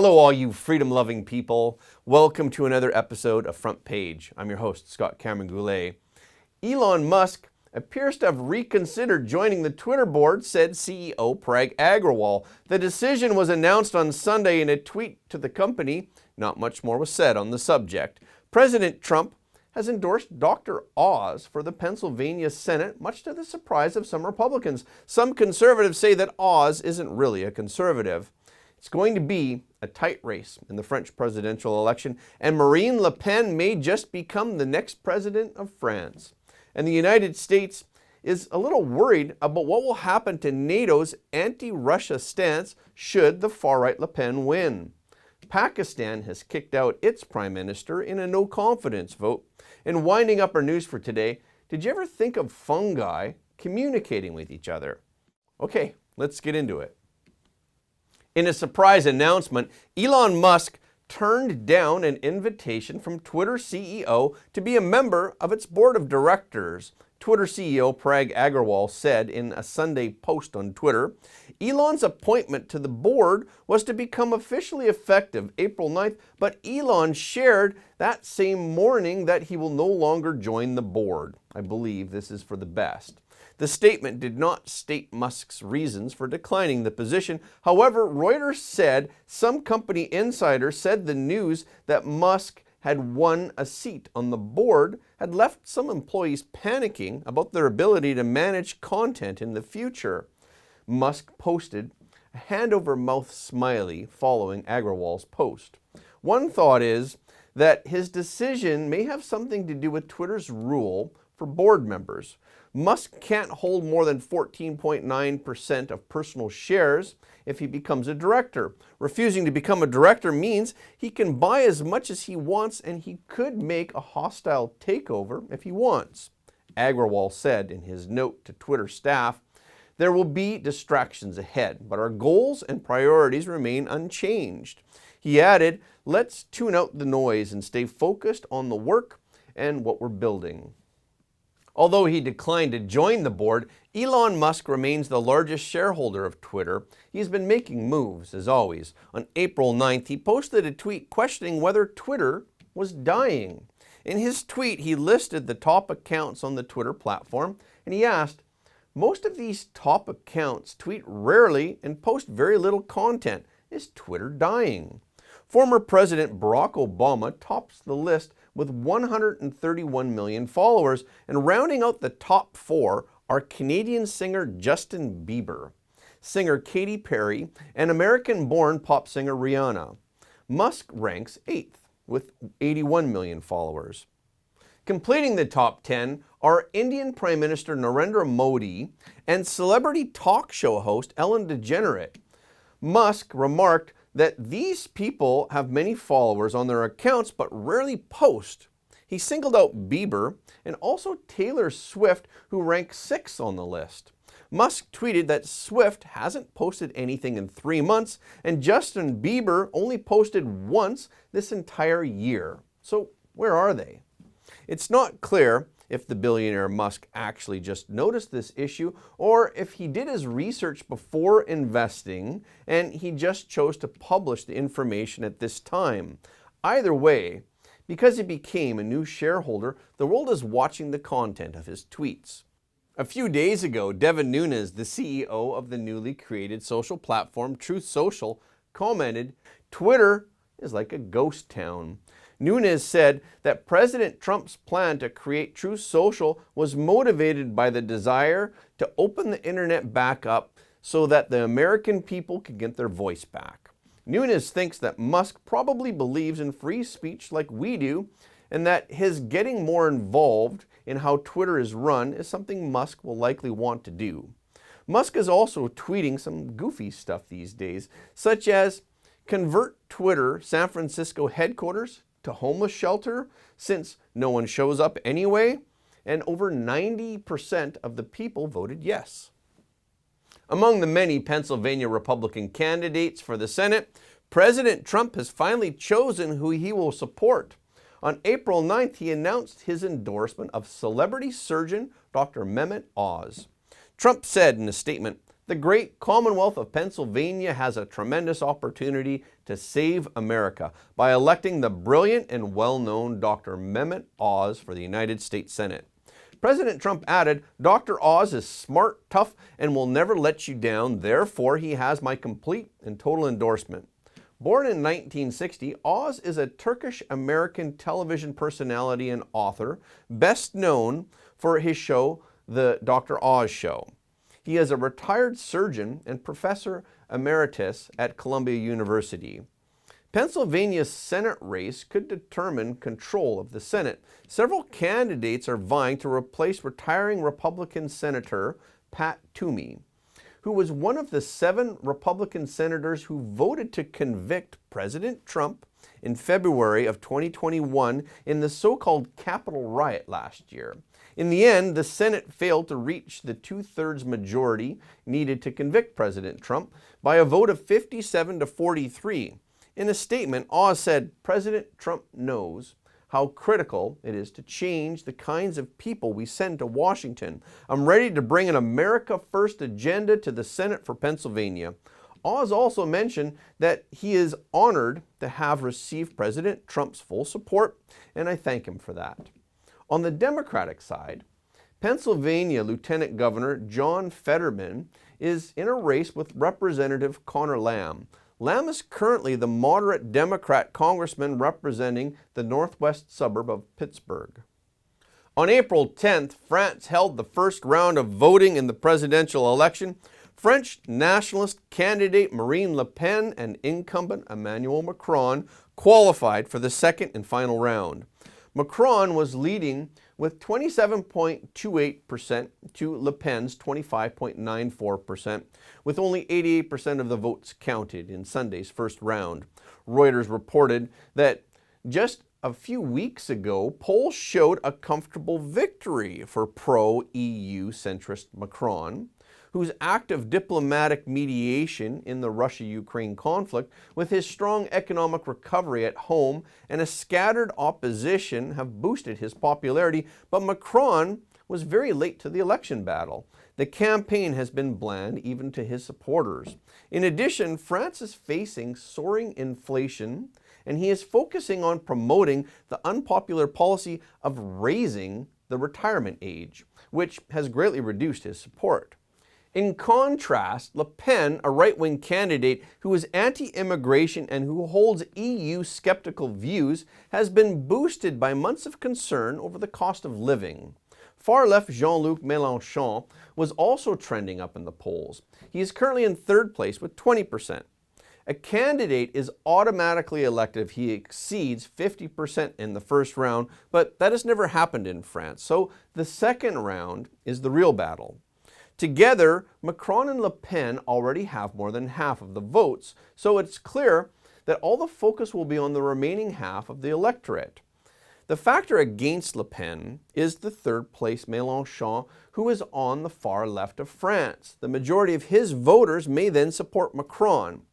Hello, all you freedom-loving people. Welcome to another episode of Front Page. I'm your host, Scott Cameron Goulet. Elon Musk appears to have reconsidered joining the Twitter board, said CEO Parag Agrawal. The decision was announced on Sunday in a tweet to the company. Not much more was said on the subject. President Trump has endorsed Dr. Oz for the Pennsylvania Senate, much to the surprise of some Republicans. Some conservatives say that Oz isn't really a conservative. It's going to be a tight race in the French presidential election, and Marine Le Pen may just become the next president of France. And the United States is a little worried about what will happen to NATO's anti-Russia stance should the far-right Le Pen win. Pakistan has kicked out its prime minister in a no-confidence vote. And winding up our news for today, did you ever think of fungi communicating with each other? Okay, let's get into it. In a surprise announcement, Elon Musk turned down an invitation from Twitter CEO to be a member of its board of directors. Twitter CEO Parag Agrawal said in a Sunday post on Twitter, Elon's appointment to the board was to become officially effective April 9th, but Elon shared that same morning that he will no longer join the board. I believe this is for the best. The statement did not state Musk's reasons for declining the position. However, Reuters said some company insiders said the news that Musk had won a seat on the board had left some employees panicking about their ability to manage content in the future. Musk posted a hand-over-mouth smiley following Agrawal's post. One thought is that his decision may have something to do with Twitter's rule for board members. Musk can't hold more than 14.9% of personal shares if he becomes a director. Refusing to become a director means he can buy as much as he wants, and he could make a hostile takeover if he wants. Agrawal said in his note to Twitter staff, there will be distractions ahead, but our goals and priorities remain unchanged. He added, let's tune out the noise and stay focused on the work and what we're building. Although he declined to join the board, Elon Musk remains the largest shareholder of Twitter. He's been making moves, as always. On April 9th, he posted a tweet questioning whether Twitter was dying. In his tweet, he listed the top accounts on the Twitter platform, and he asked, most of these top accounts tweet rarely and post very little content. Is Twitter dying? Former President Barack Obama tops the list with 131 million followers, and rounding out the top four are Canadian singer Justin Bieber, singer Katy Perry, and American-born pop singer Rihanna. Musk ranks 8th with 81 million followers. Completing the top 10 are Indian Prime Minister Narendra Modi and celebrity talk show host Ellen DeGeneres. Musk remarked that these people have many followers on their accounts but rarely post. He singled out Bieber and also Taylor Swift, who ranks 6th on the list. Musk tweeted that Swift hasn't posted anything in 3 months, and Justin Bieber only posted once this entire year. So where are they? It's not clear if the billionaire Musk actually just noticed this issue, or if he did his research before investing and he just chose to publish the information at this time. Either way, because he became a new shareholder, the world is watching the content of his tweets. A few days ago, Devin Nunes, the CEO of the newly created social platform Truth Social, commented, Twitter is like a ghost town. Nunes said that President Trump's plan to create Truth Social was motivated by the desire to open the internet back up so that the American people could get their voice back. Nunes thinks that Musk probably believes in free speech like we do, and that his getting more involved in how Twitter is run is something Musk will likely want to do. Musk is also tweeting some goofy stuff these days, such as convert Twitter San Francisco headquarters to homeless shelter since no one shows up anyway, and over 90% of the people voted yes. Among the many Pennsylvania Republican candidates for the Senate, President Trump has finally chosen who he will support. On April 9th, he announced his endorsement of celebrity surgeon Dr. Mehmet Oz. Trump said in a statement, the great Commonwealth of Pennsylvania has a tremendous opportunity to save America by electing the brilliant and well-known Dr. Mehmet Oz for the United States Senate. President Trump added, "Dr. Oz is smart, tough, and will never let you down. Therefore, he has my complete and total endorsement." Born in 1960, Oz is a Turkish-American television personality and author, best known for his show, The Dr. Oz Show. He is a retired surgeon and professor emeritus at Columbia University. Pennsylvania's Senate race could determine control of the Senate. Several candidates are vying to replace retiring Republican Senator Pat Toomey, who was one of the 7 Republican senators who voted to convict President Trump in February of 2021 in the so-called Capitol riot last year. In the end, the Senate failed to reach the 2/3 majority needed to convict President Trump by a vote of 57 to 43. In a statement, Oz said, "President Trump knows how critical it is to change the kinds of people we send to Washington. I'm ready to bring an America First agenda to the Senate for Pennsylvania." Oz also mentioned that he is honored to have received President Trump's full support, and I thank him for that. On the Democratic side, Pennsylvania Lieutenant Governor John Fetterman is in a race with Representative Connor Lamb. Lamb is currently the moderate Democrat congressman representing the northwest suburb of Pittsburgh. On April 10th, France held the first round of voting in the presidential election. French nationalist candidate Marine Le Pen and incumbent Emmanuel Macron qualified for the second and final round. Macron was leading with 27.28% to Le Pen's 25.94%, with only 88% of the votes counted in Sunday's first round. Reuters reported that just a few weeks ago, polls showed a comfortable victory for pro-EU centrist Macron, whose active diplomatic mediation in the Russia-Ukraine conflict, with his strong economic recovery at home and a scattered opposition, have boosted his popularity. But Macron was very late to the election battle. The campaign has been bland even to his supporters. In addition, France is facing soaring inflation, and he is focusing on promoting the unpopular policy of raising the retirement age, which has greatly reduced his support. In contrast, Le Pen, a right-wing candidate who is anti-immigration and who holds EU-skeptical views, has been boosted by months of concern over the cost of living. Far-left Jean-Luc Mélenchon was also trending up in the polls. He is currently in third place with 20%. A candidate is automatically elected if he exceeds 50% in the first round, but that has never happened in France, so the second round is the real battle. Together, Macron and Le Pen already have more than half of the votes, so it's clear that all the focus will be on the remaining half of the electorate. The factor against Le Pen is the third place Mélenchon, who is on the far left of France. The majority of his voters may then support Macron.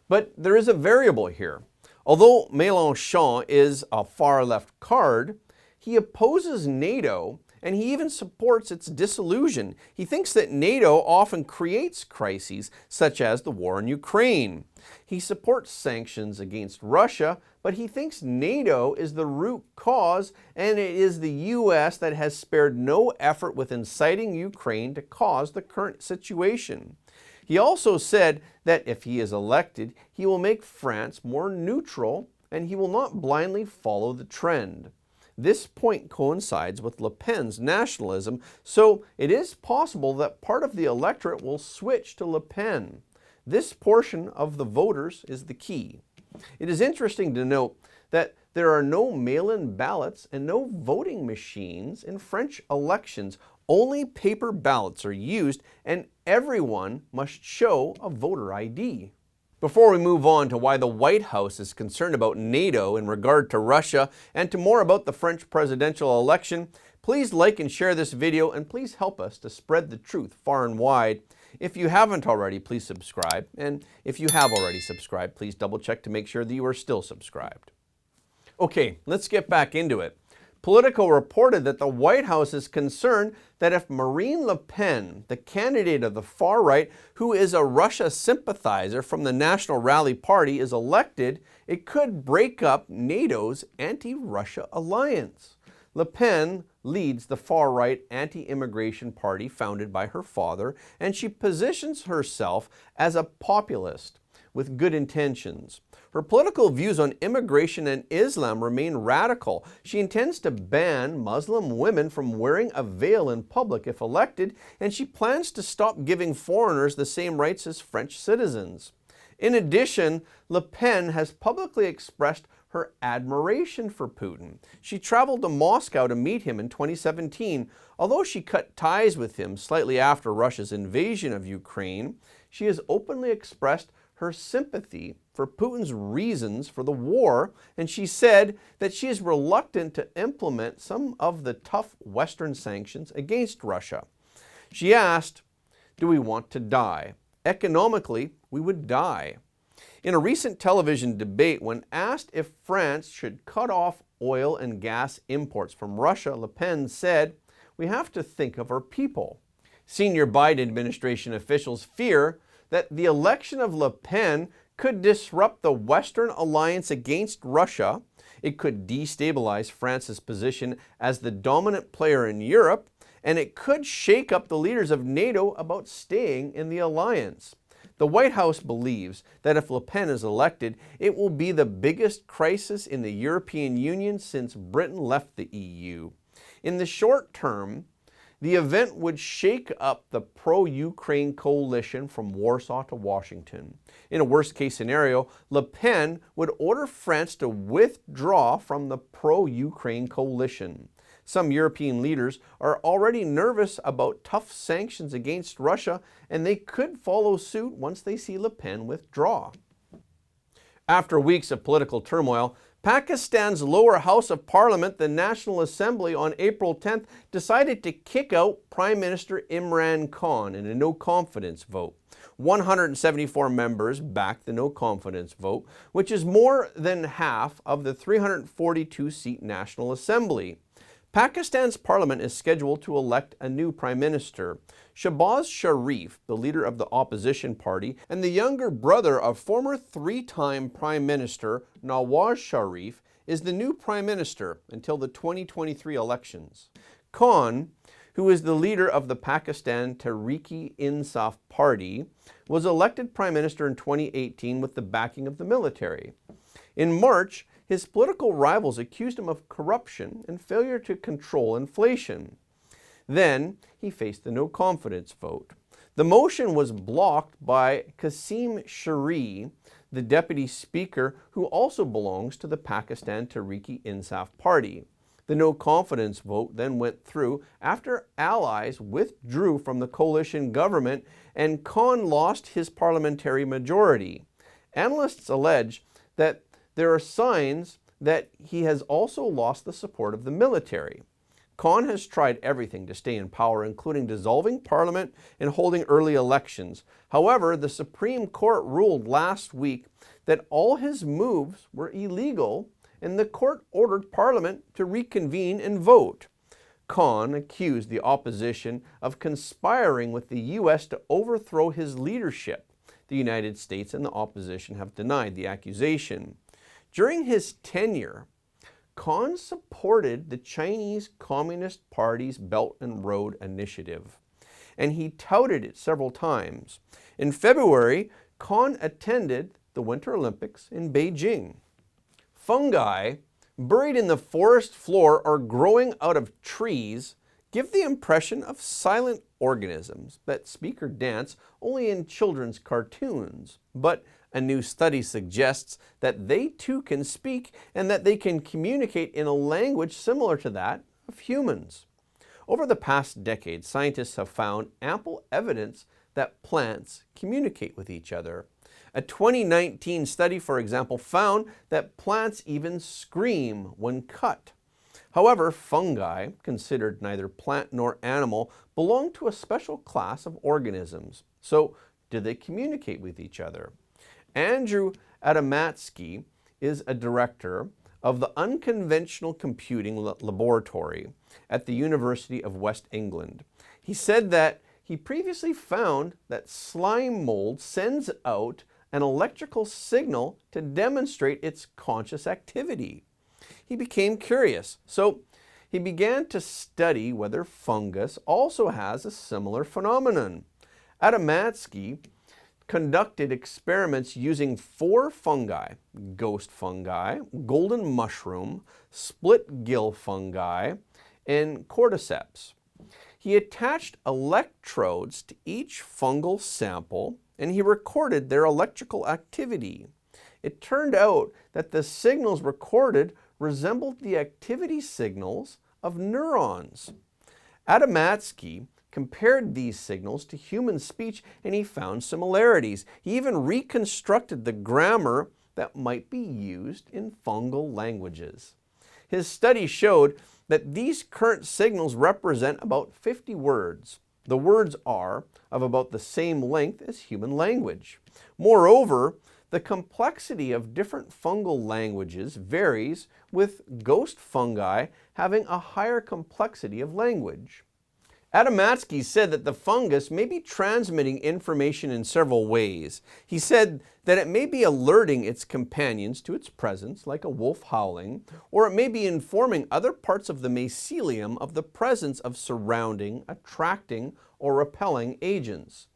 But there is a variable here. Although Mélenchon is a far left card, he opposes NATO, and he even supports its dissolution. He thinks that NATO often creates crises, such as the war in Ukraine. He supports sanctions against Russia, but he thinks NATO is the root cause, and it is the US that has spared no effort with inciting Ukraine to cause the current situation. He also said that if he is elected, he will make France more neutral, and he will not blindly follow the trend. This point coincides with Le Pen's nationalism, so it is possible that part of the electorate will switch to Le Pen. This portion of the voters is the key. It is interesting to note that there are no mail-in ballots and no voting machines in French elections. Only paper ballots are used, and everyone must show a voter ID. Before we move on to why the White House is concerned about NATO in regard to Russia and to more about the French presidential election, please like and share this video, and please help us to spread the truth far and wide. If you haven't already, please subscribe. And if you have already subscribed, please double check to make sure that you are still subscribed. Okay, let's get back into it. Politico reported that the White House is concerned that if Marine Le Pen, the candidate of the far right who is a Russia sympathizer from the National Rally Party, is elected, it could break up NATO's anti-Russia alliance. Le Pen leads the far-right anti-immigration party founded by her father, and she positions herself as a populist with good intentions. Her political views on immigration and Islam remain radical. She intends to ban Muslim women from wearing a veil in public if elected, and she plans to stop giving foreigners the same rights as French citizens. In addition, Le Pen has publicly expressed her admiration for Putin. She traveled to Moscow to meet him in 2017. Although she cut ties with him slightly after Russia's invasion of Ukraine, she has openly expressed her sympathy for Putin's reasons for the war, and she said that she is reluctant to implement some of the tough Western sanctions against Russia. She asked, "Do we want to die? Economically, we would die." In a recent television debate, when asked if France should cut off oil and gas imports from Russia, Le Pen said, "We have to think of our people." Senior Biden administration officials fear that the election of Le Pen could disrupt the Western alliance against Russia. It could destabilize France's position as the dominant player in Europe, and it could shake up the leaders of NATO about staying in the alliance. The White House believes that if Le Pen is elected, it will be the biggest crisis in the European Union since Britain left the EU. In the short term, the event would shake up the pro-Ukraine coalition from Warsaw to Washington. In a worst-case scenario, Le Pen would order France to withdraw from the pro-Ukraine coalition. Some European leaders are already nervous about tough sanctions against Russia, and they could follow suit once they see Le Pen withdraw. After weeks of political turmoil, Pakistan's lower house of parliament, the National Assembly, on April 10th decided to kick out Prime Minister Imran Khan in a no-confidence vote. 174 members backed the no-confidence vote, which is more than half of the 342-seat National Assembly. Pakistan's parliament is scheduled to elect a new prime minister. Shehbaz Sharif, the leader of the opposition party and the younger brother of former three-time prime minister Nawaz Sharif, is the new prime minister until the 2023 elections. Khan, who is the leader of the Pakistan Tehreek-e-Insaf party, was elected prime minister in 2018 with the backing of the military. In March, his political rivals accused him of corruption and failure to control inflation. Then he faced the no-confidence vote. The motion was blocked by Qasim Sharri, the deputy speaker who also belongs to the Pakistan Tehreek-e-Insaf party. The no-confidence vote then went through after allies withdrew from the coalition government and Khan lost his parliamentary majority. Analysts allege that there are signs that he has also lost the support of the military. Khan has tried everything to stay in power, including dissolving parliament and holding early elections. However, the Supreme Court ruled last week that all his moves were illegal, and the court ordered parliament to reconvene and vote. Khan accused the opposition of conspiring with the U.S. to overthrow his leadership. The United States and the opposition have denied the accusation. During his tenure, Khan supported the Chinese Communist Party's Belt and Road Initiative, and he touted it several times. In February, Khan attended the Winter Olympics in Beijing. Fungi, buried in the forest floor or growing out of trees, give the impression of silent organisms that speak or dance only in children's cartoons. But a new study suggests that they too can speak and that they can communicate in a language similar to that of humans. Over the past decade, scientists have found ample evidence that plants communicate with each other. A 2019 study, for example, found that plants even scream when cut. However, fungi, considered neither plant nor animal, belong to a special class of organisms. So, do they communicate with each other? Andrew Adamatsky is a director of the Unconventional Computing Laboratory at the University of West England. He said that he previously found that slime mold sends out an electrical signal to demonstrate its conscious activity. He became curious, so he began to study whether fungus also has a similar phenomenon. Adamansky conducted experiments using 4 fungi: ghost fungi, golden mushroom, split gill fungi, and cordyceps. He attached electrodes to each fungal sample and he recorded their electrical activity. It turned out that the signals recorded resembled the activity signals of neurons. Adamansky compared these signals to human speech and he found similarities. He even reconstructed the grammar that might be used in fungal languages. His study showed that these current signals represent about 50 words. The words are of about the same length as human language. Moreover, the complexity of different fungal languages varies, with ghost fungi having a higher complexity of language. Adamansky said that the fungus may be transmitting information in several ways. He said that it may be alerting its companions to its presence, like a wolf howling, or it may be informing other parts of the mycelium of the presence of surrounding, attracting, or repelling agents.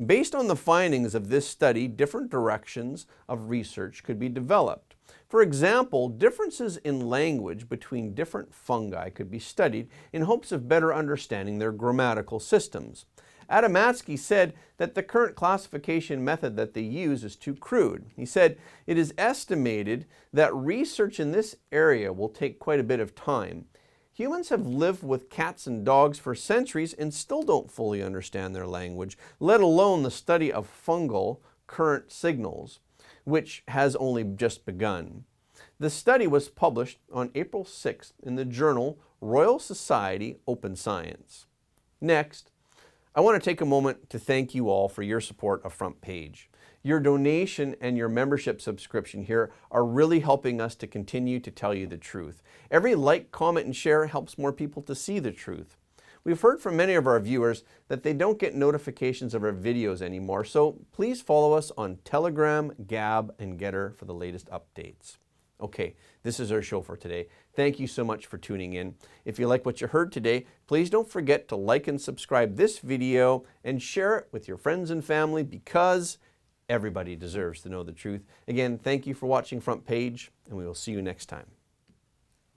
Based on the findings of this study, different directions of research could be developed. For example, differences in language between different fungi could be studied in hopes of better understanding their grammatical systems. Adamansky said that the current classification method that they use is too crude. He said it is estimated that research in this area will take quite a bit of time. Humans have lived with cats and dogs for centuries and still don't fully understand their language, let alone the study of fungal current signals, which has only just begun. The study was published on April 6th in the journal Royal Society Open Science. Next, I want to take a moment to thank you all for your support of Front Page. Your donation and your membership subscription here are really helping us to continue to tell you the truth. Every like, comment, and share helps more people to see the truth. We've heard from many of our viewers that they don't get notifications of our videos anymore, so please follow us on Telegram, Gab, and Getter for the latest updates. Okay, this is our show for today. Thank you so much for tuning in. If you like what you heard today, please don't forget to like and subscribe this video and share it with your friends and family, because everybody deserves to know the truth. Again, thank you for watching Front Page, and we will see you next time.